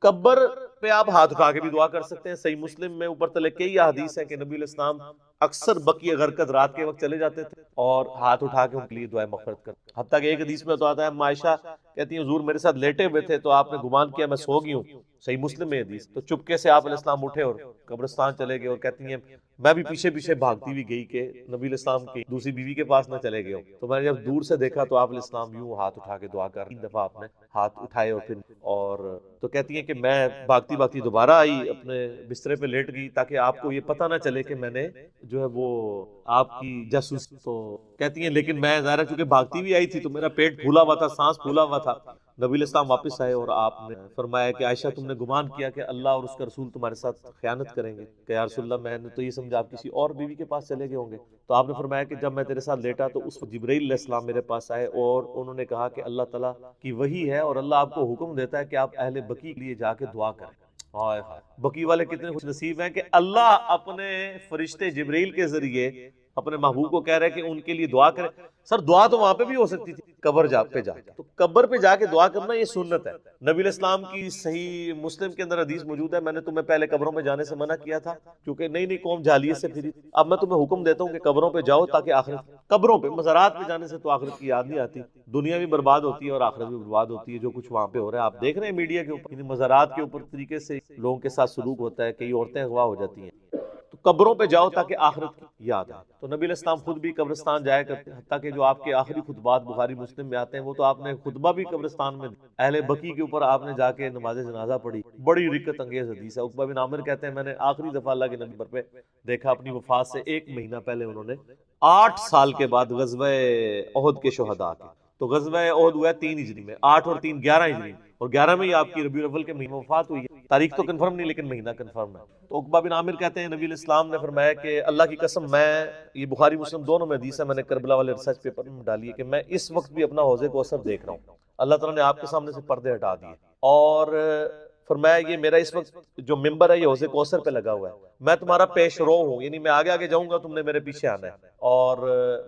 قبر پہ آپ ہاتھ اٹھا کے بھی دعا کر سکتے ہیں. صحیح مسلم میں اوپر تلے کئی احادیث ہیں کہ نبی علیہ السلام اکثر بقیع غرقد رات کے وقت چلے جاتے تھے اور ہاتھ اٹھا کے ان کے لیے دعائیں مغفرت کرتے. حتیٰ کہ ایک حدیث میں تو آتا ہے عائشہ کہتی ہیں حضور میرے ساتھ لیٹے ہوئے تھے تو آپ نے گمان کیا میں سو گئی ہوں. صحیح مسلم میں حدیث. تو چپکے سے آپ علیہ السلام اٹھے اور قبرستان چلے گئے اور کہتی ہیں میں بھی پیچھے پیچھے بھاگتی ہوئی گئی کہ نبی علیہ السلام کی دوسری بیوی کے پاس نہ چلے گئے ہو. تو میں نے جب دور سے دیکھا تو آپ علیہ السلام یوں ہاتھ اٹھا کے دعا کر 3 دفعہ آپ نے ہاتھ اٹھائے اور تو کہتی ہیں کہ میں بھاگتی بھاگتی دوبارہ آئی اپنے بسترے پہ لیٹ گئی تاکہ آپ کو یہ پتہ نہ چلے کہ میں نے جو ہے وہ آپ کی جاسوس. تو کہتی ہیں لیکن میں ظاہر چونکہ بھاگتی بھی آئی تھی تو میرا پیٹ پھولا ہوا تھا, سانس پھولا ہوا تھا. نبی علیہ السلام واپس آئے اور آپ نے فرمایا کہ عائشہ تم نے گمان کیا کہ اللہ اور اس کا رسول تمہارے ساتھ خیانت کریں گے کہ یا رسول اللہ میں نے تو یہ سمجھا آپ کسی اور بیوی کے پاس چلے گئے ہوں گے. تو آپ نے فرمایا کہ جب میں تیرے ساتھ لیٹا تو اس جبرائیل علیہ السلام میرے پاس آئے اور انہوں نے کہا کہ اللہ تعالیٰ کی وحی ہے اور اللہ آپ کو حکم دیتا ہے کہ آپ اہل بقیع کے لیے جا کے دعا کریں. بقیع والے کتنے خوش نصیب ہیں کہ اللہ اپنے فرشتے جبرائیل کے ذریعے اپنے محبوب کو کہہ رہے کہ ان کے لیے دعا کرے. سر دعا تو وہاں پہ بھی ہو سکتی تھی قبر پہ جا کے, تو قبر پہ جا کے دعا کرنا یہ سنت ہے. نبی علیہ السلام کی صحیح مسلم کے اندر حدیث موجود ہے میں نے تمہیں پہلے قبروں میں جانے سے منع کیا تھا کیونکہ نئی نئی قوم جاہلیت سے پھری, اب میں تمہیں حکم دیتا ہوں کہ قبروں پہ جاؤ تاکہ آخرت. قبروں پہ مزارات پہ جانے سے تو آخرت کی یاد نہیں آتی, دنیا بھی برباد ہوتی ہے اور آخرت بھی برباد ہوتی ہے. جو کچھ وہاں پہ ہو رہا ہے آپ دیکھ رہے ہیں میڈیا کے اوپر, مزارات کے اوپر طریقے سے لوگوں کے ساتھ سلوک ہوتا ہے, کئی عورتیں اغوا ہو جاتی ہیں. تو قبروں پہ جاؤ تاکہ آخرت کی یاد آئے. تو نبی علیہ السلام خود بھی قبرستان جایا کرتے ہیں, حتیٰ کہ جو آپ کے آخری خطبات بخاری مسلم میں آتے ہیں وہ تو آپ نے خطبہ بھی قبرستان میں اہل بقیع کے اوپر آپ نے جا کے نماز جنازہ پڑھی. بڑی رکت انگیز حدیث ہے. عقبہ بن عامر کہتے ہیں میں نے آخری دفعہ اللہ کے نبی پر پہ دیکھا اپنی وفات سے 1 مہینہ پہلے انہوں نے 8 سال کے بعد غزوہ احد کے شہداء کے. تو غزوہ احد ہوا ہے 3 ہجری میں, 8 اور 3 11 ہجری, اور 11 میں ہی آپ کی ربیع الاول کے مہینے وفات ہوئی ہے. تاریخ تو کنفرم نہیں لیکن مہینہ کنفرم ہے. تو عقبہ بن عامر کہتے ہیں نبی علیہ السلام نے فرمایا کہ اللہ کی قسم میں, یہ بخاری مسلم دونوں میں حدیث ہے, میں نے کربلا والے ریسرچ پیپر میں ڈالی ہے کہ میں اس وقت بھی اپنا حوض کوثر دیکھ رہا ہوں. اللہ تعالیٰ نے آپ کے سامنے سے پردے ہٹا دیے اور فرمایا یہ میرا اس وقت جو ممبر ہے یہ حوض کوثر پہ لگا ہوا ہے, میں تمہارا پیش رو ہوں, یعنی میں آگے آگے جاؤں گا تم نے میرے پیچھے آنا ہے اور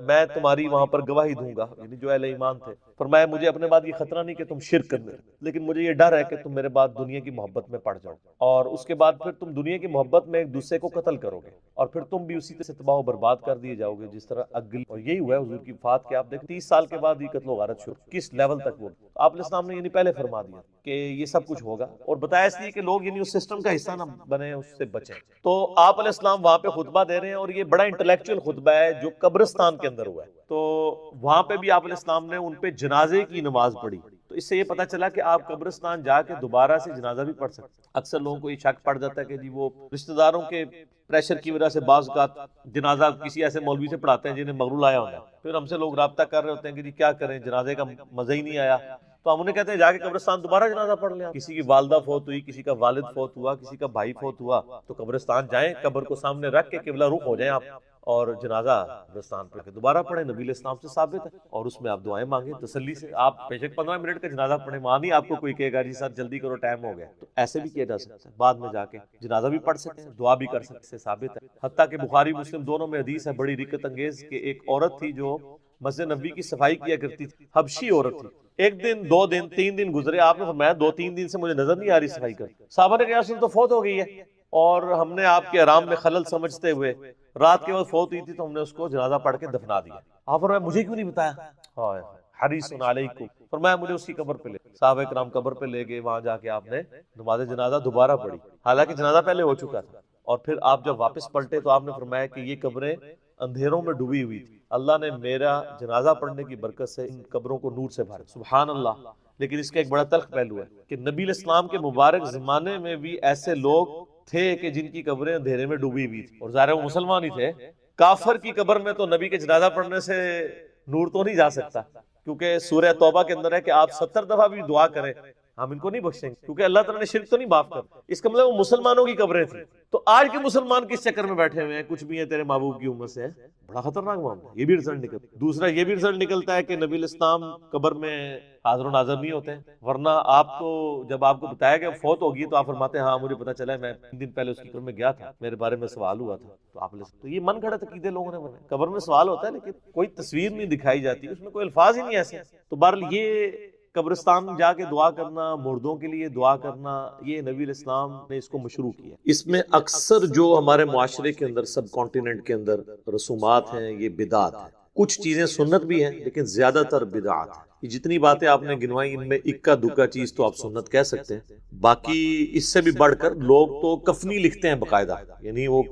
میں تمہاری وہاں پر گواہی دوں گا, یعنی جو اہل ایمان تھے. فرمایا مجھے اپنے بعد یہ خطرہ نہیں کہ تم شرک کرنے, لیکن مجھے یہ ڈر ہے کہ تم میرے بعد دنیا کی محبت میں پڑ جاؤ اور اس کے بعد پھر تم دنیا کی محبت میں ایک دوسرے کو قتل کرو گے اور پھر تم بھی اسی طرح سے تباہ و برباد کر دیے جاؤ گے جس طرح اگلی. اور یہی ہوا ہے حضور کی وفات کے آپ دیکھیں 30 سال کے بعد یہ قتل و غارت شروع کس لیول تک وہ آپ علیہ السلام نے یعنی پہلے فرما دیا کہ یہ سب کچھ ہوگا اور بتایا اس لیے کہ لوگ یعنی اس سسٹم کا حصہ نہ بنے, اس سے بچیں. تو آپ علیہ السلام وہاں پہ خطبہ دے رہے ہیں اور یہ بڑا انٹلیکچوئل خطبہ ہے جو قبرستان کے اندر ہوا ہے. تو وہاں پہ بھی آپ علیہ السلام نے ان پہ جنازے کی نماز پڑھی. تو اس سے یہ پتا چلا کہ آپ قبرستان جا کے دوبارہ سے جنازہ بھی پڑھ سکتے. اکثر لوگوں کو یہ شک پڑ جاتا ہے کہ جی وہ رشتہ داروں کے پریشر کی وجہ سے بعض اوقات جنازہ کسی ایسے مولوی سے پڑھاتے ہیں جنہیں مغرور آیا ہوتا ہے, پھر ہم سے لوگ رابطہ کر رہے ہوتے ہیں کہ جی کیا کریں جنازے کا مزہ ہی نہیں آیا. تو ہم انہیں کہتے ہیں جا کے قبرستان دوبارہ جنازہ پڑھ لیں. کسی کی والدہ فوت ہوئی, کسی کا والد فوت ہوا, کسی کا بھائی فوت ہوا, تو قبرستان جائیں, قبر کو سامنے رکھ کے قبلہ رخ ہو جائیں آپ اور جنازہ قبرستان پڑھ کے دوبارہ پڑھیں. نبی علیہ السلام سے ثابت ہے اور اس میں آپ دعائیں مانگیں تسلی سے. آپ بیشک 15 منٹ کا جنازہ پڑھیں, وہاں نہیں آپ کو کوئی کہے گا جی سر جلدی کرو ٹائم ہو گیا. تو ایسے بھی کیا جا سکتا ہے, بعد میں جا کے جنازہ بھی پڑھ سکتے ہیں, دعا بھی کر سکتے ہیں, ثابت ہے. حتیٰ کہ بخاری مسلم دونوں میں حدیث ہے بڑی رکت انگیز کہ ایک عورت تھی جو مسجد نبی کی صفائی کیا کرتی تھی, حبشی عورت تھی. 1 دن 2 دن 3 دن گزرے, آپ نے فرمایا 2-3 دن سے مجھے نظر نہیں آ رہی صفائی کر. صحابہ نے کہا رسول تو فوت ہو گئی ہے اور ہم نے آپ کے آرام میں خلل سمجھتے ہوئے رات کے وقت فوت ہوئی تھی تو ہم نے اس کو جنازہ پڑھ کے دفنا دیا. آپ فرمایا مجھے کیوں نہیں بتایا؟ حریص علیکم, فرمایا مجھے اس کی قبر پہ لے. صحابہ کرام قبر پہ لے گئے, وہاں جا کے آپ نے نماز جنازہ دوبارہ پڑھی, حالانکہ جنازہ پہلے ہو چکا تھا. اور پھر آپ جب واپس پلٹے تو آپ نے فرمایا کہ یہ قبریں اندھیروں میں ڈوبی ہوئی تھی, اللہ نے میرا جنازہ پڑھنے کی برکت سے ان قبروں کو نور سے بھرا. سبحان اللہ. لیکن اس کا ایک بڑا تلخ پہلو ہے کہ نبی علیہ السلام کے مبارک زمانے میں بھی ایسے لوگ تھے کہ جن کی قبریں اندھیرے میں ڈوبی ہوئی تھی, اور ظاہر وہ مسلمان ہی تھے. کافر کی قبر میں تو نبی کے جنازہ پڑھنے سے نور تو نہیں جا سکتا, کیونکہ سورہ توبہ کے اندر ہے کہ آپ 70 دفعہ بھی دعا کریں ہم ان کو نہیں بخشیں گے, کیونکہ اللہ تعالیٰ نے شرک تو نہیں معاف کر. اس کا مطلب وہ مسلمانوں کی قبریں تھیں. تو آج کے مسلمان کس چکر میں بیٹھے ہوئے ہیں, کچھ بھی ہیں تیرے محبوب کی امت سے, بڑا خطرناک معاملہ. یہ بھی رزلٹ نکلتا ہے. دوسرا یہ بھی رزلٹ نکلتا ہے کہ نبی علیہ السلام قبر میں حاضر و ناظر نہیں ہوتے, ورنہ آپ تو جب آپ کو بتایا کہ فوت ہوگی تو آپ فرماتے ہیں ہاں مجھے پتا چلا ہے, میں 3 دن پہلے اس کی قبر میں گیا تھا, میرے بارے میں سوال ہوا تھا. تو آپ تو یہ من گھڑت عقیدے لوگوں نے بنائے. قبر میں سوال ہوتا ہے لیکن کوئی تصویر نہیں دکھائی جاتی, اس میں کوئی الفاظ ہی نہیں ایسے. تو بہرحال یہ قبرستان جا کے دعا کرنا، مردوں کے لیے دعا کرنا، یہ نبی الاسلام نے اس کو مشروع کیا۔ اس میں اکثر جو ہمارے معاشرے کے اندر، سب کانٹیننٹ کے اندر رسومات ہیں، یہ بدعت ہیں۔ کچھ چیزیں سنت بھی ہیں لیکن زیادہ تر بدعت ہیں۔ یہ جتنی باتیں آپ نے گنوائی ان میں اکا دکا چیز تو آپ سنت کہہ سکتے ہیں، باقی اس سے بھی بڑھ کر لوگ تو کفنی لکھتے ہیں باقاعدہ، یعنی وہ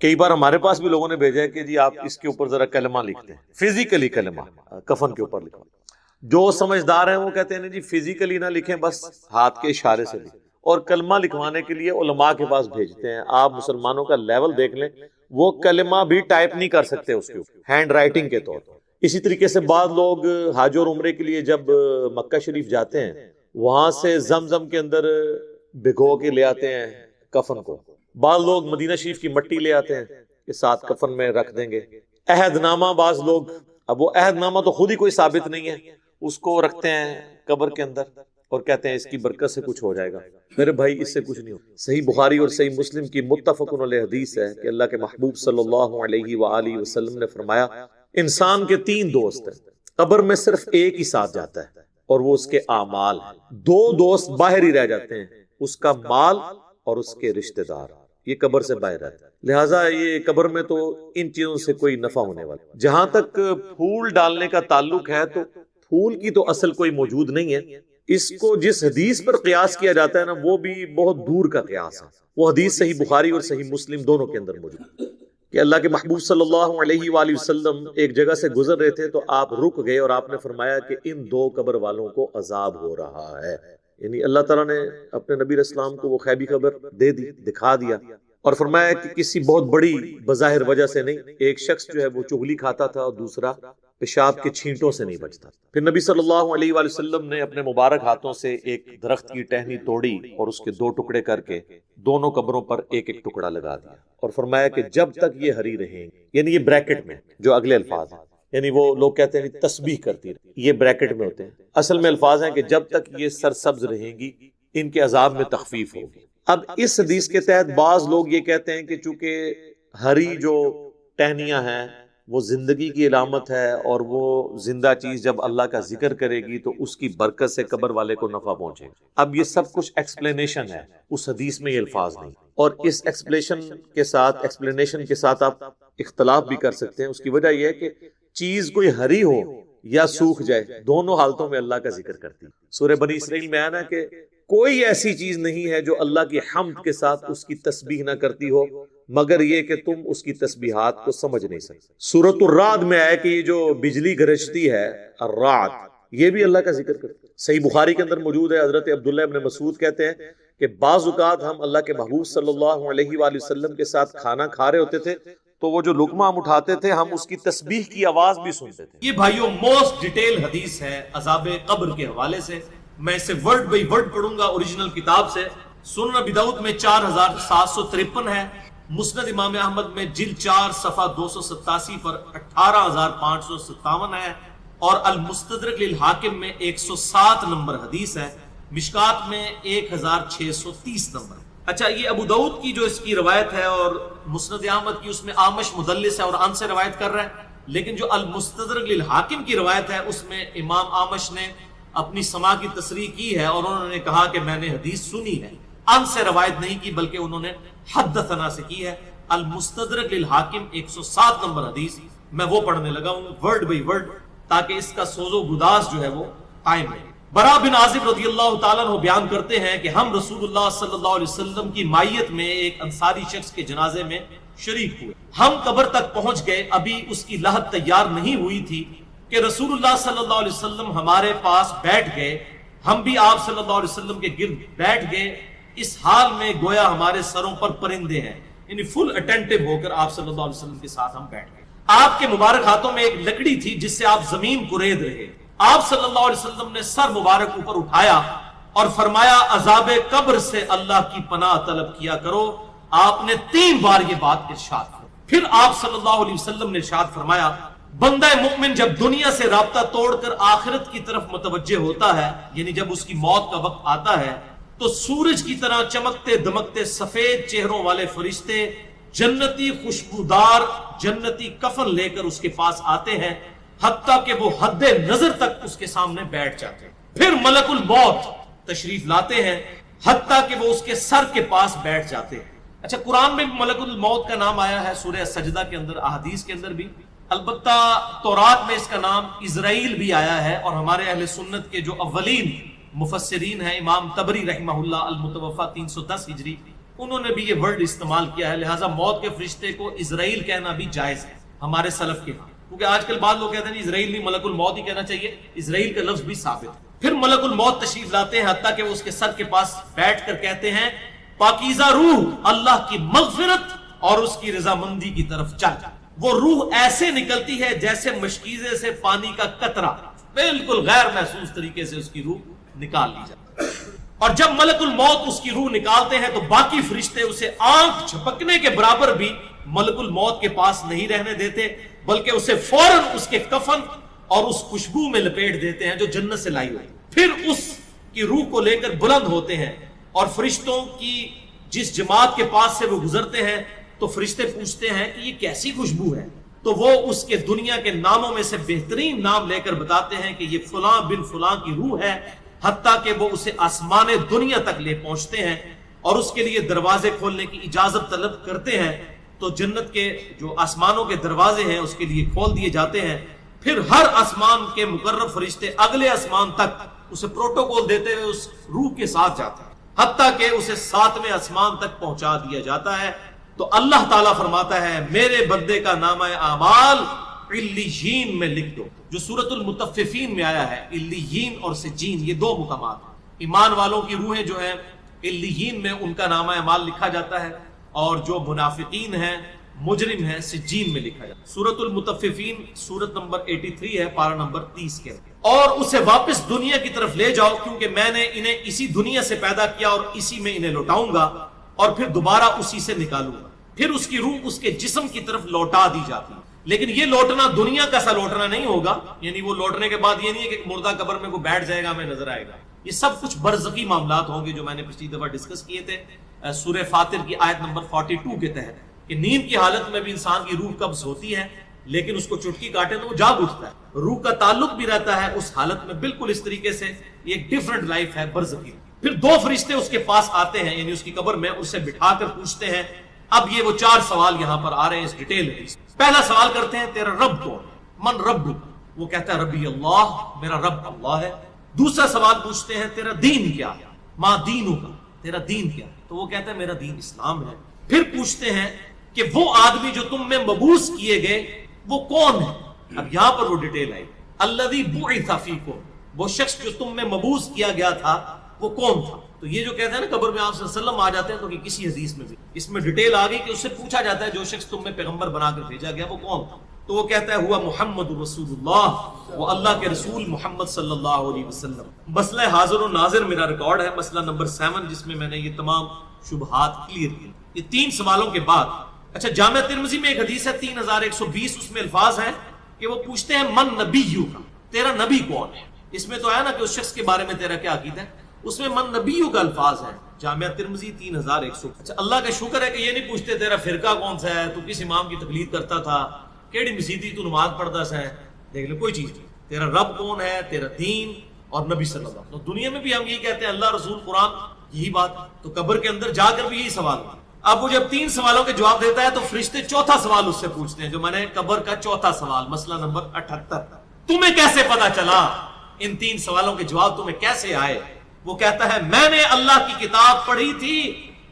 کئی بار ہمارے پاس بھی لوگوں نے بھیجا ہے کہ جی آپ اس کے اوپر ذرا کلمہ لکھتے ہیں، فزیکلی کلمہ کفن کے اوپر لکھو۔ جو سمجھدار ہیں وہ کہتے ہیں جی فزیکلی نہ لکھیں، بس ہاتھ کے اشارے سے لکھیں، اور کلمہ لکھوانے کے لیے علماء کے پاس بھیجتے ہیں۔ آپ مسلمانوں کا لیول دیکھ لیں، وہ کلمہ بھی ٹائپ نہیں کر سکتے اس کے اوپر، ہینڈ رائٹنگ کے طور پر۔ اسی طریقے سے بعض لوگ حج اور عمرے کے لیے جب مکہ شریف جاتے ہیں، وہاں سے زمزم کے اندر بھگو کے لے آتے ہیں کفن کو۔ بعض لوگ مدینہ شریف کی مٹی لے آتے ہیں کہ ساتھ کفن میں رکھ دیں گے۔ عہد نامہ بعض لوگ، اب وہ عہد نامہ تو خود ہی کوئی ثابت نہیں ہے، اس کو رکھتے ہیں قبر کے اندر اور کہتے ہیں اس کی برکت سے کچھ ہو جائے گا۔ میرے بھائی اس سے کچھ نہیں ہو۔ صحیح بخاری اور صحیح مسلم کی متفق علیہ حدیث ہے کہ اللہ کے محبوب صلی اللہ علیہ وآلہ وسلم نے فرمایا، انسان کے 3 دوست ہیں، قبر میں صرف ایک ہی ساتھ جاتا ہے اور وہ اس کے اعمال ہیں۔ 2 دوست باہر ہی رہ جاتے ہیں، اس کا مال اور اس کے رشتہ دار، یہ قبر سے باہر رہتا ہے۔ لہٰذا یہ قبر میں تو ان چیزوں سے کوئی نفع ہونے والا۔ جہاں تک پھول ڈالنے کا تعلق ہے تو پھول کی تو اصل کوئی موجود نہیں ہے، اس کو جس حدیث پر قیاس کیا جاتا ہے نا، وہ بھی بہت دور کا قیاس ہے۔ وہ حدیث صحیح بخاری اور صحیح مسلم دونوں کے اندر موجود ہے کہ اللہ کے محبوب صلی اللہ علیہ وآلہ وسلم ایک جگہ سے گزر رہے تھے تو آپ رک گئے اور آپ نے فرمایا کہ ان 2 قبر والوں کو عذاب ہو رہا ہے۔ یعنی اللہ تعالیٰ نے اپنے نبی علیہ السلام کو وہ خیبی خبر دے دی، دکھا دیا، اور فرمایا کہ کسی بہت بڑی بظاہر وجہ سے نہیں، ایک شخص جو ہے وہ چغلی کھاتا تھا اور دوسرا پیشاب کے چھینٹوں سے نہیں بچتا۔ پھر نبی صلی اللہ علیہ وآلہ وسلم نے اپنے مبارک ہاتھوں سے ایک درخت کی ٹہنی توڑی اور اس کے 2 ٹکڑے کر کے دونوں قبروں پر ایک ایک ٹکڑا لگا دیا، اور فرمایا کہ جب تک یہ ہری رہیں گی، یعنی یہ بریکٹ میں جو اگلے الفاظ ہیں، یعنی وہ لوگ کہتے ہیں تسبیح کرتی رہے، یہ بریکٹ میں ہوتے ہیں، اصل میں الفاظ ہیں کہ جب تک یہ سرسبز رہیں گی ان کے عذاب میں تخفیف ہوگی۔ اب اس حدیث کے تحت بعض لوگ یہ کہتے ہیں کہ چونکہ ہری جو ٹہنیاں ہیں وہ زندگی کی علامت ہے، اور وہ زندہ چیز جب اللہ کا ذکر کرے گی تو اس کی برکت سے قبر والے کو نفع پہنچے گا۔ اب یہ سب کچھ ایکسپلینیشن ہے، اس حدیث میں یہ الفاظ نہیں، اور اس ایکسپلینیشن کے ساتھ آپ اختلاف بھی کر سکتے ہیں۔ اس کی وجہ یہ ہے کہ چیز کوئی ہری ہو یا سوکھ جائے، دونوں حالتوں میں اللہ کا ذکر کرتی ہے۔ سورہ بنی اسرائیل میں آیا نا کہ کوئی ایسی چیز نہیں ہے جو اللہ کی حمد کے ساتھ اس کی تسبیح نہ کرتی ہو، مگر یہ کہ تم اس کی تسبیحات کو سمجھ نہیں سکتے۔ سورۃ الرعد میں آیا کہ یہ جو بجلی گرجتی ہے، الرعد، یہ بھی اللہ کا ذکر کرتی ہے۔ صحیح بخاری کے اندر موجود ہے، حضرت عبداللہ ابن مسعود کہتے ہیں کہ بعض اوقات ہم اللہ کے محبوب صلی اللہ علیہ وآلہ وسلم کے ساتھ کھانا کھا رہے ہوتے تھے تو وہ جو لقمہ ہم اٹھاتے تھے ہم اس کی تسبیح کی آواز بھی سنتے تھے۔ یہ بھائیوں موسٹ ڈیٹیل حدیث ہے عذاب قبر کے حوالے سے، میں اسے ورڈ بائی ورڈ پڑھوں گا اوریجنل کتاب سے۔ سنن ابی داؤد میں 4753 ہے، مسند امام احمد میں جلد 4 صفحہ 287 پر 18557 ہے، اور المستدرک للحاکم میں 107 نمبر حدیث ہے، مشکات میں 1630 نمبر۔ اچھا، یہ ابو داؤد کی جو اس کی روایت ہے اور مسند احمد کی، اس میں آمش مدلس ہے اور ان سے روایت کر رہا ہے، لیکن جو المستدرک للحاکم کی روایت ہے اس میں امام آمش نے اپنی سماع کی تصریح کی ہے اور انہوں نے کہا کہ میں نے حدیث سنی ہے، ان سے روایت نہیں کی بلکہ انہوں نے حدثنا سے کی ہے۔ المستدرک للحاکم 107 نمبر حدیث، میں وہ پڑھنے لگا ہوں ورڈ بائی ورڈ تاکہ اس کا سوز و گداز جو ہے وہ قائم رہے۔ برا بن عازب رضی اللہ تعالیٰ عنہ بیان کرتے ہیں کہ ہم رسول اللہ صلی اللہ علیہ وسلم کی مائیت میں ایک انصاری شخص کے جنازے میں شریک ہوئے۔ ہم قبر تک پہنچ گئے، ابھی اس کی لحد تیار نہیں ہوئی تھی کہ رسول اللہ صلی اللہ علیہ وسلم ہمارے پاس بیٹھ گئے، ہم بھی آپ صلی اللہ علیہ وسلم کے گرد بیٹھ گئے، اس حال میں گویا ہمارے سروں پر پرندے ہیں، یعنی فل اٹینٹو ہو کر آپ صلی اللہ علیہ وسلم کے ساتھ ہم بیٹھ گئے۔ آپ کے مبارک ہاتھوں میں ایک لکڑی تھی جس سے آپ زمین کو رید رہے۔ آپ صلی اللہ علیہ وسلم نے سر مبارک اوپر اٹھایا اور فرمایا عذاب قبر سے اللہ کی پناہ طلب کیا کرو۔ آپ نے 3 بار یہ بات ارشاد کی۔ پھر آپ صلی اللہ علیہ وسلم نے ارشاد فرمایا، بندہ مومن جب دنیا سے رابطہ توڑ کر آخرت کی طرف متوجہ ہوتا ہے، یعنی جب اس کی موت کا وقت آتا ہے، تو سورج کی طرح چمکتے دمکتے سفید چہروں والے فرشتے جنتی خوشبودار جنتی کفن لے کر اس کے پاس آتے ہیں، حتیٰ کہ وہ حد نظر تک اس کے سامنے بیٹھ جاتے ہیں۔ پھر ملک الموت تشریف لاتے ہیں حتیٰ کہ وہ اس کے سر کے پاس بیٹھ جاتے ہیں. اچھا قرآن میں بھی ملک الموت کا نام آیا ہے سورہ سجدہ کے اندر, احادیث کے اندر بھی, البتہ تورات میں اس کا نام اسرائیل بھی آیا ہے. اور ہمارے اہل سنت کے جو اولین مفسرین ہیں امام طبری رحمہ اللہ المتوفى 310 ہجری, انہوں نے بھی یہ ورڈ استعمال کیا ہے. لہٰذا موت کے فرشتے کو اسرائیل کہنا بھی جائز ہے ہمارے سلف کے ہاں, کیونکہ آج کل بعض لوگ کہتے ہیں اسرائیل نہیں ملک الموت ہی کہنا چاہیے, اسرائیل کا لفظ بھی ثابت ہے. پھر ملک الموت تشریف لاتے ہیں حتیٰ کہ وہ اس کے سر کے پاس بیٹھ کر کہتے ہیں پاکیزہ روح اللہ کی مغفرت اور اس کی رضامندی کی طرف چل. وہ روح ایسے نکلتی ہے جیسے مشکیزے سے پانی کا قطرہ, بالکل غیر محسوس طریقے سے اس کی روح نکال لی جاتی ہے. اور جب ملک الموت اس کی روح نکالتے ہیں تو باقی فرشتے اسے آنکھ جھپکنے کے برابر بھی ملک الموت کے پاس نہیں رہنے دیتے, بلکہ اسے فوراً اس کے کفن اور اس خوشبو میں لپیٹ دیتے ہیں جو جنت سے لائی ہوئی. پھر اس کی روح کو لے کر بلند ہوتے ہیں اور فرشتوں کی جس جماعت کے پاس سے وہ گزرتے ہیں تو فرشتے پوچھتے ہیں کہ یہ کیسی خوشبو ہے, تو وہ اس کے دنیا کے ناموں میں سے بہترین نام لے کر بتاتے ہیں کہ یہ فلاں بن فلاں کی روح ہے. حتیٰ کہ وہ اسے آسمان دنیا تک لے پہنچتے ہیں اور اس کے لیے دروازے کھولنے کی اجازت طلب کرتے ہیں, تو جنت کے جو آسمانوں کے دروازے ہیں اس کے لیے کھول دیے جاتے ہیں. پھر ہر آسمان کے مقرب فرشتے اگلے آسمان تک اسے پروٹوکول دیتے ہوئے اس روح کے ساتھ جاتے ہیں حتیٰ کہ اسے 7ویں آسمان تک پہنچا دیا جاتا ہے. تو اللہ تعالیٰ فرماتا ہے میرے بندے کا نامہ اعمال علیین میں لکھ دو, جو سورۃ المطففین میں آیا ہے. علیین اور سجین یہ دو مقامات ہیں. ایمان والوں کی روحیں جو ہیں علیین میں ان کا نامہ اعمال لکھا جاتا ہے, اور جو منافقین ہیں مجرم ہیں سجین میں لکھا جاتا ہے. سورۃ المطففین سورت نمبر 83 ہے, پارہ نمبر 30 کے. اور اسے واپس دنیا کی طرف لے جاؤ کیونکہ میں نے انہیں اسی دنیا سے پیدا کیا اور اسی میں انہیں لوٹاؤں گا اور پھر دوبارہ اسی سے نکالوں گا. پھر اس کی روح اس کے جسم کی طرف لوٹا دی جاتی ہے. لیکن یہ لوٹنا دنیا کا سا لوٹنا نہیں ہوگا, یعنی وہ لوٹنے کے بعد یہ نہیں ہے کہ مردہ قبر میں کوئی بیٹھ جائے گا ہمیں نظر آئے گا. یہ سب کچھ برزخی معاملات ہوں گے جو میں نے پچھلی دفعہ ڈسکس کیے تھے سورہ فاطر کی آیت نمبر 42 کے تحت, کہ نیند کی حالت میں بھی انسان کی روح قبض ہوتی ہے لیکن اس کو چٹکی کاٹے تو وہ جاگ اٹھتا ہے, روح کا تعلق بھی رہتا ہے اس حالت میں بالکل اس طریقے سے. یہ ایک ڈیفرنٹ لائف ہے برزخی. پھر 2 فرشتے اس کے پاس آتے ہیں یعنی اس کی قبر میں, اسے بٹھا کر پوچھتے ہیں. اب یہ وہ 4 سوال یہاں پر آ رہے ہیں اس ڈیٹیل میں. پہلا سوال کرتے ہیں تیرا رب کون, من رب, وہ کہتا ہے ربی اللہ, میرا رب اللہ ہے. دوسرا سوال پوچھتے ہیں تیرا دین کیا, ما دینوں کا, تیرا دین کیا, تو وہ کہتا ہے میرا دین اسلام ہے. پھر پوچھتے ہیں کہ وہ آدمی جو تم میں مبعوث کیے گئے وہ کون ہے. اب یہاں پر وہ ڈیٹیل آئی, الذی بعث فیکم, وہ شخص جو تم میں مبعوث کیا گیا تھا وہ کون تھا. تو یہ جو کہتے ہیں نا قبر میں آپ صلی اللہ علیہ وسلم آ جاتے ہیں, تو کسی حدیث میں بھی اس میں ڈیٹیل آ گئی کہ اس سے پوچھا جاتا ہے جو شخص تم میں پیغمبر بنا کر بھیجا گیا وہ کون تھا, تو وہ کہتا ہے ہوا محمد رسول اللہ, وہ اللہ کے رسول محمد صلی اللہ علیہ وسلم. مسئلہ حاضر و ناظر میرا ریکارڈ ہے, مسئلہ نمبر 7, جس میں نے یہ تمام شبہات کلیئر کی. یہ 3 سوالوں کے بعد, اچھا جامع ترمذی میں ایک حدیث ہے 3120, اس میں الفاظ ہیں کہ وہ پوچھتے ہیں من نبیو کا, تیرا نبی کون ہے. اس میں تو آیا نا کہ اس شخص کے بارے میں تیرا کیا عقیدہ ہے, اس میں من نبیو کا الفاظ ہے. جامع ترمذی 3100. اچھا اللہ کا شکر ہے کہ یہ نہیں پوچھتے تیرا فرقہ کون سا ہے, تو کس امام کی تقلید کرتا تھا, کیڑی مسیتی تو نماز پڑھتا سا ہے, دیکھ لے کوئی چیز نہیں. تیرا رب کون ہے, تیرا دین اور نبی صلی اللہ علیہ وسلم. تو دنیا میں بھی ہم یہی کہتے ہیں اللہ رسول قرآن, یہی بات. تو قبر کے اندر جا کر بھی یہی سوال. اب وہ جب 3 سوالوں کے جواب دیتا ہے تو فرشتے 4تھا سوال اس سے پوچھتے ہیں, جو میں نے قبر کا 4تھا سوال, مسئلہ نمبر 78, تمہیں کیسے پتا چلا, ان 3 سوالوں کے جواب تمہیں کیسے آئے. وہ کہتا ہے میں نے اللہ کی کتاب پڑھی تھی,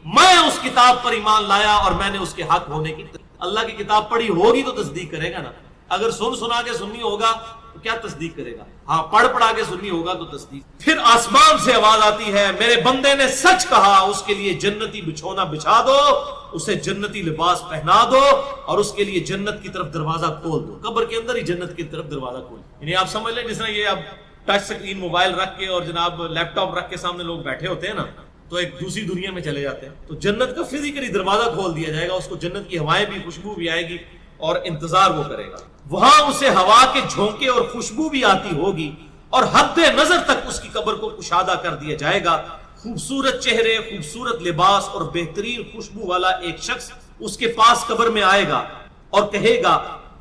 میں اس کتاب پر ایمان لایا اور میں نے اس کے حق ہونے کی. اللہ کی کتاب پڑھی ہوگی تو تصدیق کرے گا نا, اگر سنا کے سنی ہوگا تو کیا تصدیق کرے گا, ہاں پڑھا کے سنی ہوگا تو تصدیق. پھر آسمان سے آواز آتی ہے میرے بندے نے سچ کہا, اس کے لیے جنتی بچھونا بچھا دو, اسے جنتی لباس پہنا دو اور اس کے لیے جنت کی طرف دروازہ کھول دو. قبر کے اندر ہی جنت کی طرف دروازہ کھول, یعنی آپ سمجھ لیں جس طرح یہ اب ٹچ سکرین موبائل رکھ کے اور جناب لیپ ٹاپ رکھ کے سامنے لوگ بیٹھے ہوتے ہیں نا, تو ایک دوسری دنیا میں چلے جاتے ہیں. تو جنت کا فزیکلی دروازہ کھول دیا جائے گا, اس کو جنت کی ہوائیں بھی, خوشبو بھی آئے گی اور انتظار وہ کرے گا. وہاں اسے ہوا کے جھونکے اور خوشبو بھی آتی ہوگی اور حد نظر تک اس کی قبر کو کشادہ کر دیا جائے گا. خوبصورت چہرے, خوبصورت لباس اور بہترین خوشبو والا ایک شخص اس کے پاس قبر میں آئے گا اور کہے گا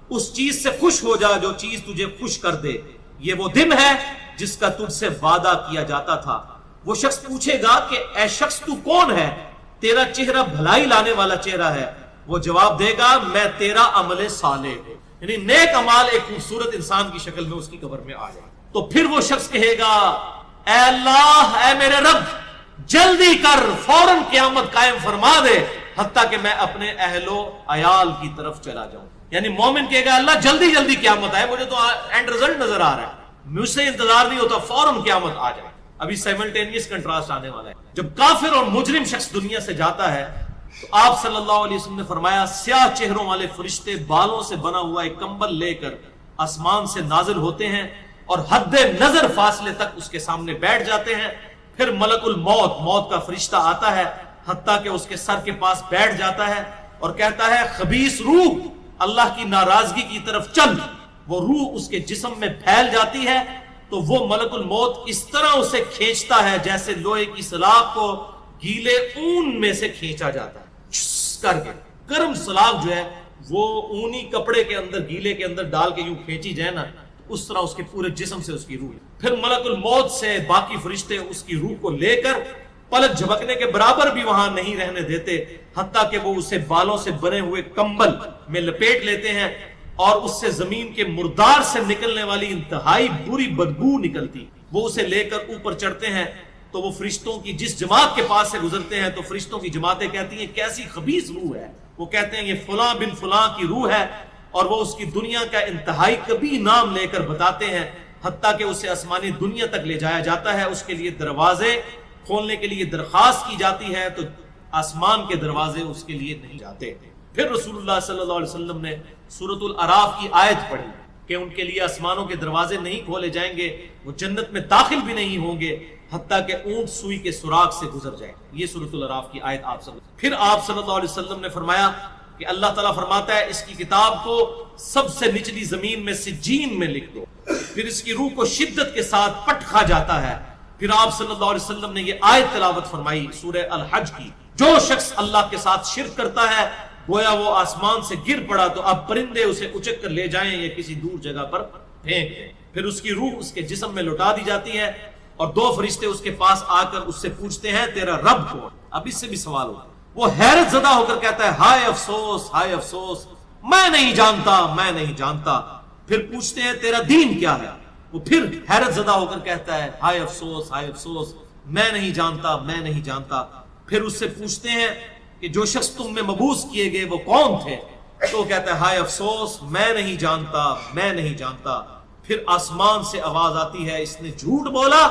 اس چیز سے خوش ہو جا جو چیز تجھے خوش کر دے, یہ وہ دن ہے جس کا تجھ سے وعدہ کیا جاتا تھا۔ وہ شخص پوچھے گا کہ اے شخص تو کون ہے؟ تیرا چہرہ بھلائی لانے والا چہرہ ہے۔ وہ جواب دے گا میں تیرا عمل صالح ہوں، یعنی نیک عمال ایک خوبصورت انسان کی شکل میں اس کی قبر میں آ جائے۔ تو پھر وہ شخص کہے گا اے اللہ، اے میرے رب، جلدی کر، فوراً قیامت قائم فرما دے حتیٰ کہ میں اپنے اہل و عیال کی طرف چلا جاؤں۔ یعنی مومن کہے گا اللہ جلدی جلدی قیامت آئے، مجھے تو اینڈ رزلٹ نظر آ رہا ہے، مجھ سے انتظار نہیں ہوتا، فوراً قیامت آ جائے۔ ابھی سائملٹینیس کنٹراسٹ آنے والا ہے۔ جب کافر اور مجرم شخص دنیا سے جاتا ہے تو آپ صلی اللہ علیہ وسلم نے فرمایا سیاہ چہروں والے فرشتے بالوں سے بنا ہوا ایک کمبل لے کر آسمان سے نازل ہوتے ہیں اور حد نظر فاصلے تک اس کے سامنے بیٹھ جاتے ہیں۔ پھر ملک الموت، موت کا فرشتہ آتا ہے حتیٰ کہ اس کے سر کے پاس بیٹھ جاتا ہے اور کہتا ہے خبیث روح، اللہ کی ناراضگی کی طرف چل۔ وہ روح اس کے جسم میں پھیل جاتی ہے تو وہ ملک الموت اس طرح اسے کھینچتا ہے جیسے لوہے کی سلاخ کو گیلے اون میں سے کھینچا جاتا ہے، کر کے گرم سلاخ جو ہے وہ اونی کپڑے کے اندر گیلے کے اندر ڈال کے یوں کھینچی جائے نا، اس طرح اس کے پورے جسم سے اس کی روح۔ پھر ملک الموت سے باقی فرشتے اس کی روح کو لے کر پلک جھپکنے کے برابر بھی وہاں نہیں رہنے دیتے حتیٰ کہ وہ اسے بالوں سے بنے ہوئے کمبل میں لپیٹ لیتے ہیں اور اس سے زمین کے مردار سے نکلنے والی انتہائی بری بدبو نکلتی۔ وہ اسے لے کر اوپر چڑھتے ہیں تو وہ فرشتوں کی جس جماعت کے پاس سے گزرتے ہیں تو فرشتوں کی جماعتیں کہتی ہیں کیسی خبیث روح ہے۔ وہ کہتے ہیں یہ فلاں بن فلاں کی روح ہے، اور وہ اس کی دنیا کا انتہائی کبھی نام لے کر بتاتے ہیں حتیٰ کہ اسے آسمانی دنیا تک لے جایا جاتا ہے۔ اس کے لیے دروازے کھولنے کے لیے درخواست کی جاتی ہے تو آسمان کے دروازے اس کے لیے نہیں جاتے۔ پھر رسول اللہ صلی اللہ علیہ وسلم نے سورۃ الاعراف کی آیت پڑھی کہ ان کے لیے آسمانوں کے دروازے نہیں کھولے جائیں گے، وہ جنت میں داخل بھی نہیں ہوں گے حتیٰ کہ اونٹ سوئی کے سوراخ سے گزر جائے۔ یہ سورۃ الاعراف کی آیت آپ پھر آپ صلی اللہ علیہ وسلم نے فرمایا کہ اللہ تعالیٰ فرماتا ہے اس کی کتاب کو سب سے نچلی زمین میں سجین میں لکھ دو، پھر اس کی روح کو شدت کے ساتھ پٹ کھا جاتا ہے۔ پھر آپ صلی اللہ علیہ وسلم نے یہ آیت تلاوت فرمائی سورہ الحج کی، جو شخص اللہ کے ساتھ شرک کرتا ہے گویا وہ آسمان سے گر پڑا تو اب پرندے اسے اچک کر لے جائیں یا کسی دور جگہ پر پھینک دیں۔ پھر اس کی روح اس کے جسم میں لوٹا دی جاتی ہے اور دو فرشتے اس کے پاس آ کر اس سے پوچھتے ہیں تیرا رب کون؟ اب اس سے بھی سوال ہوتا ہے۔ وہ حیرت زدہ ہو کر کہتا ہے ہائے افسوس، ہائے افسوس، میں نہیں جانتا، میں نہیں جانتا۔ پھر پوچھتے ہیں تیرا دین کیا ہے؟ وہ پھر حیرت زدہ ہو کر کہتا ہے ہائے افسوس، ہائے افسوس، میں نہیں جانتا، میں نہیں جانتا۔ پھر اس سے پوچھتے ہیں کہ جو شخص تم میں مبعوث کیے گئے وہ کون تھے؟ تو وہ کہتا ہے ہائے افسوس، میں نہیں جانتا، میں نہیں جانتا۔ پھر آسمان سے آواز آتی ہے اس نے جھوٹ بولا،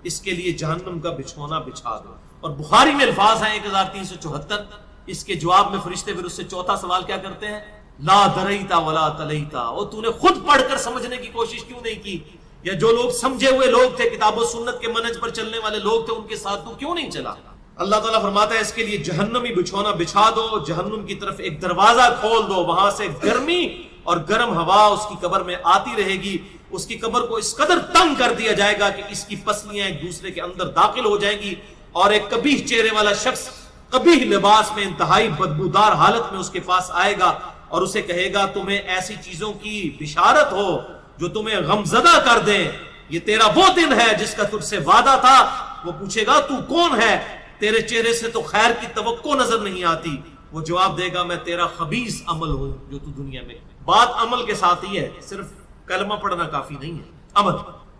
اس کے لیے جہنم کا بچھونا بچھا دو۔ اور بخاری میں الفاظ ہیں 1374۔ اس کے جواب میں فرشتے پھر اس سے چوتھا سوال کیا کرتے ہیں؟ لا دریتا ولا تلیتا، اور تو نے خود پڑھ کر سمجھنے کی کوشش کیوں نہیں کی؟ یا جو لوگ سمجھے ہوئے لوگ تھے، کتاب و سنت کے منہج پر چلنے والے لوگ تھے، ان کے ساتھ تو کیوں نہیں چلا؟ اللہ تعالیٰ فرماتا ہے اس کے لیے جہنمی بچھونا بچھا دو، جہنم کی طرف ایک دروازہ کھول دو، وہاں سے گرمی اور گرم ہوا اس کی قبر میں آتی رہے گی۔ اس کی قبر کو اس قدر تنگ کر دیا جائے گا کہ اس کی پسلیاں ایک دوسرے کے اندر داخل ہو جائیں گی، اور ایک قبیح چہرے والا شخص قبیح لباس میں انتہائی بدبودار حالت میں اس کے پاس آئے گا اور اسے کہے گا تمہیں ایسی چیزوں کی بشارت ہو جو تمہیں غمزدہ کر دیں، یہ تیرا وہ دن ہے جس کا تجھ سے وعدہ تھا۔ وہ پوچھے گا تو کون ہے؟ تیرے چہرے سے تو خیر کی توقع نظر نہیں آتی۔ وہ جواب دے گا میں تیرا خبیث عمل ہوں جو تو دنیا میں۔ بات عمل کے ساتھ ہی ہے، صرف کلمہ پڑھنا کافی نہیں ہے، عمل۔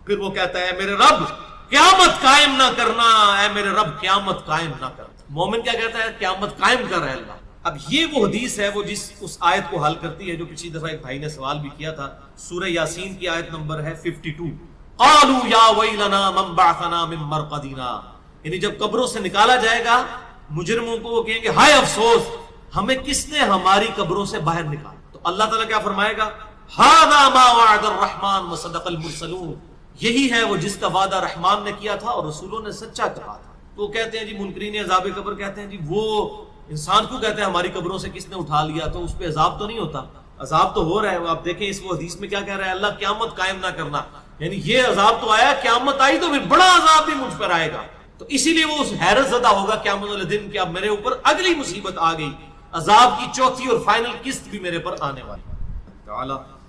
پھر وہ کہتا ہے میرے رب قیامت قائم نہ کرنا، اے میرے رب قیامت قائم نہ کر۔ مومن کیا کہتا ہے؟ قیامت قائم کر رہا ہے اللہ۔ اب یہ وہ حدیث ہے وہ جس اس آیت کو حل کرتی ہے جو پچھلی دفعہ ایک بھائی نے سوال بھی کیا تھا۔ سورہ یاسین کی آیت نمبر ہے 52۔ قالوا یا ویلنا من بعثنا من مرقدنا، یعنی جب قبروں سے نکالا جائے گا مجرموں کو، وہ کہیں گے ہائے افسوس، ہمیں کس نے ہماری قبروں سے باہر نکالا؟ تو اللہ تعالیٰ کیا فرمائے گا؟ ھذا ما وعد الرحمن وصدق المرسلون، یہی ہے وہ جس کا وعدہ رحمان نے کیا تھا اور رسولوں نے سچا کہا تھا۔ تو کہتے ہیں جی منکرین عذاب قبر کہتے ہیں جی وہ انسان کو کہتے ہیں ہماری قبروں سے کس نے اٹھا لیا، تو اس پہ عذاب تو نہیں ہوتا؟ عذاب تو ہو رہا ہے۔ آپ دیکھیں اس وہ حدیث میں کیا کہہ رہا ہے، اللہ قیامت قائم نہ کرنا، یعنی یہ عذاب تو آیا، قیامت آئی تو پھر بڑا عذاب بھی مجھ پر آئے گا۔ تو اسی لیے وہ اس حیرت زدہ ہوگا قیامت والے دن کہ اب میرے اوپر اگلی مصیبت آ گئی، عذاب کی چوتھی اور فائنل قسط بھی میرے پر آنے والی۔ تعالی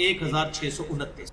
1629।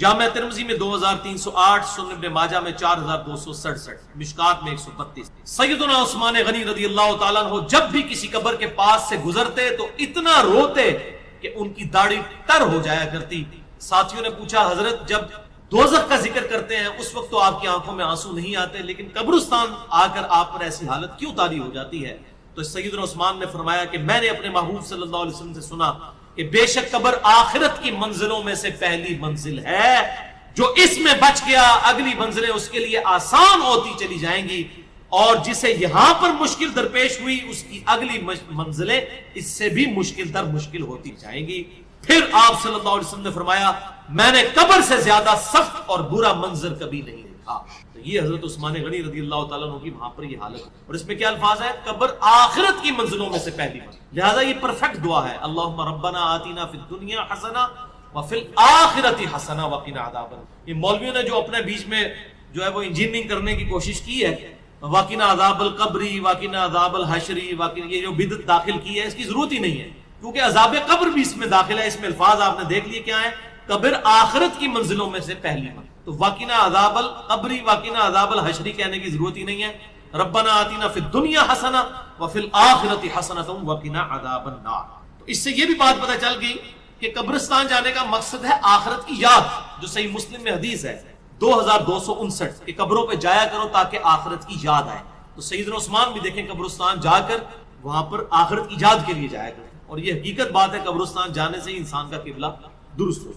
جامع ترمذی میں 2308، سنن ابن ماجہ میں 4267، مشکات میں 132۔ سیدنا عثمان غنی رضی اللہ تعالیٰ عنہ جب بھی کسی قبر کے پاس سے گزرتے تو اتنا روتے کہ ان کی داڑھی تر ہو جایا کرتی۔ ساتھیوں نے پوچھا حضرت جب دوزخ کا ذکر کرتے ہیں اس وقت تو آپ کی آنکھوں میں آنسو نہیں آتے، لیکن قبرستان آ کر آپ پر ایسی حالت کیوں طاری ہو جاتی ہے؟ تو سیدنا عثمان نے فرمایا کہ میں نے اپنے محبوب صلی اللہ علیہ وسلم سے سنا کہ بے شک قبر آخرت کی منزلوں میں سے پہلی منزل ہے، جو اس میں بچ گیا اگلی منزلیں اس کے لیے آسان ہوتی چلی جائیں گی، اور جسے یہاں پر مشکل درپیش ہوئی اس کی اگلی منزلیں اس سے بھی مشکل در مشکل ہوتی جائیں گی۔ پھر آپ صلی اللہ علیہ وسلم نے فرمایا میں نے قبر سے زیادہ سخت اور برا منظر کبھی نہیں دیکھا۔ تو یہ حضرت عثمان غنی رضی اللہ تعالیٰ عنہ کی وہاں پر یہ حالت، اور اس میں کیا الفاظ ہے؟ قبر آخرت کی منزلوں میں سے پہلی منزل، لہذا یہ پرفیکٹ دعا ہے، اللہم ربنا آتینا فی الدنیا حسنہ وفی الآخرۃ حسنہ وقنا عذاب النار۔ یہ مولویوں نے جو اپنے بیچ میں جو ہے وہ انجینئرنگ کرنے کی کوشش کی ہے، وقنا عذاب القبری، وقنا عذاب الحشری، یہ جو بدعت داخل کی ہے اس کی ضرورت ہی نہیں ہے، کیونکہ عذاب قبر بھی اس میں داخل ہے۔ اس میں الفاظ آپ نے دیکھ لیے کیا ہے، قبر آخرت کی منزلوں میں سے پہلی منزل، تو وقنا عذاب القبری وقنا عذاب الحشری کہنے کی ضرورت ہی نہیں ہے۔ ربنا آتینا فی الدنیا حسنہ وفی الآخرۃ حسنہ وقنا عذاب النار۔ تو اس سے یہ بھی بات پتہ چل گئی کہ قبرستان جانے کا مقصد ہے آخرت کی یاد، جو صحیح مسلم میں حدیث ہے 2259 کہ قبروں پہ جایا کرو تاکہ آخرت کی یاد آئے۔ تو سیدنا عثمان بھی دیکھیں قبرستان جا کر وہاں پر آخرت کی یاد کے لیے جایا کریں، اور یہ حقیقت بات ہے قبرستان جانے سے ہی انسان کا قبلہ درست ہو۔